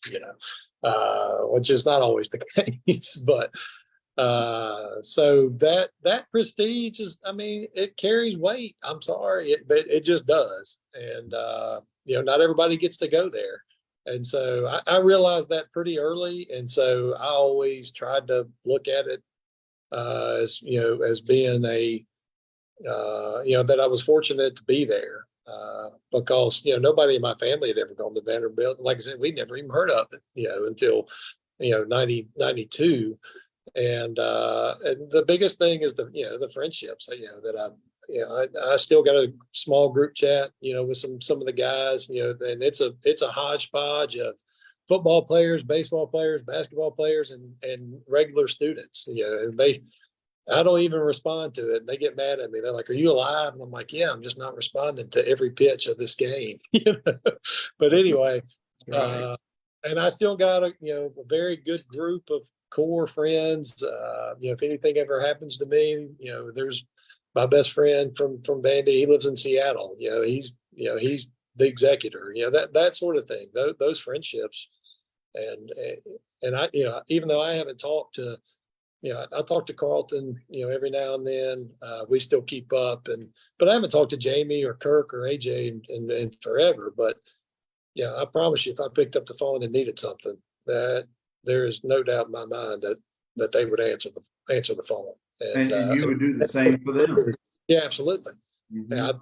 Which is not always the case, but. So that prestige is, it carries weight. I'm sorry, but it just does. And, not everybody gets to go there. And so I realized that pretty early. And so I always tried to look at it, as being that I was fortunate to be there. Because, nobody in my family had ever gone to Vanderbilt. Like I said, we'd never even heard of it, until, 92. And the biggest thing is the friendships, that I still got a small group chat, with some of the guys, and it's a hodgepodge of football players, baseball players, basketball players, and regular students. I don't even respond to it. They get mad at me. They're like, "Are you alive?" And I'm like, "Yeah, I'm just not responding to every pitch of this game." But anyway, right. And I still got a very good group of core friends. If anything ever happens to me, there's my best friend from Vandy, he lives in Seattle. He's the executor. That sort of thing. Those friendships, and I, even though I haven't talked to, I talk to Carlton, every now and then. We still keep up, but I haven't talked to Jamie or Kirk or AJ in forever. But yeah, I promise you, if I picked up the phone and needed something, that there is no doubt in my mind that they would answer the phone. And you would do the same for them. Yeah, absolutely. Mhm. Yeah,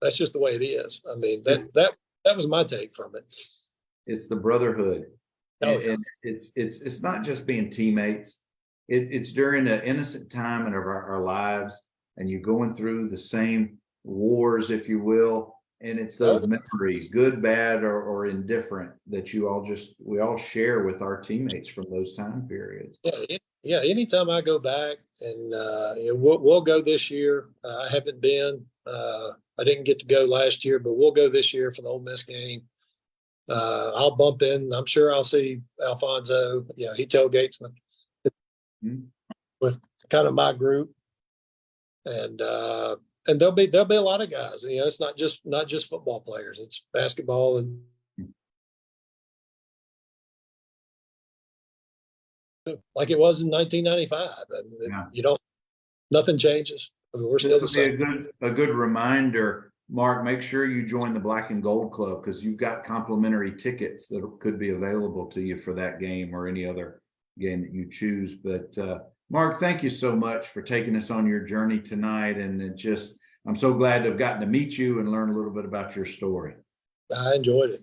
that's just the way it is. I mean, It's- that was my take from it. It's the brotherhood. Oh, yeah. And it's not just being teammates. It's during an innocent time in our lives, and you're going through the same wars, if you will. And it's those Oh, memories, good, bad, or indifferent, that we all share with our teammates from those time periods. yeah. Anytime I go back, and we'll go this year. I haven't been. I didn't get to go last year, but we'll go this year for the Ole Miss game. I'll bump in. I'm sure I'll see Alfonso. Yeah, he tailgates Mhm. with kind of my group, and there'll be a lot of guys. It's not just football players. It's basketball and like it was in 1995. And Yeah. nothing changes. I mean, we're still This the will be same. a good reminder, Mark. Make sure you join the Black and Gold Club, because you've got complimentary tickets that could be available to you for that game or any other game that you choose. But Mark, thank you so much for taking us on your journey tonight. And I'm so glad to have gotten to meet you and learn a little bit about your story. I enjoyed it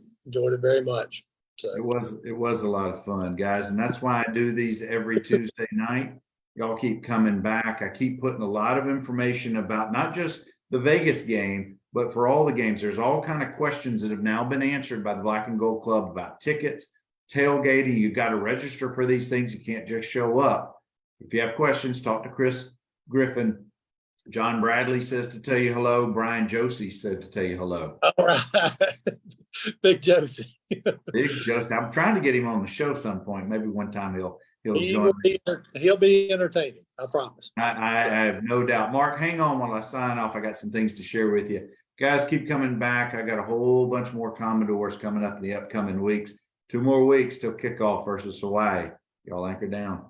very much. So It was a lot of fun, guys. And that's why I do these every Tuesday night. Y'all keep coming back. I keep putting a lot of information about not just the Vegas game, but for all the games. There's all kind of questions that have now been answered by the Black and Gold Club about tickets, tailgating. You've got to register for these things. You can't just show up. If you have questions, talk to Chris Griffin. John Bradley says to tell you hello. Brian Josie said to tell you hello. all right, Big Josie. Big Josie. I'm trying to get him on the show some point. Maybe one time he'll join me. He'll be entertaining. I promise. I have no doubt. Mark, hang on while I sign off. I got some things to share with you. Guys, keep coming back. I got a whole bunch more Commodores coming up in the upcoming weeks. 2 more weeks till kickoff versus Hawaii. Y'all anchor down.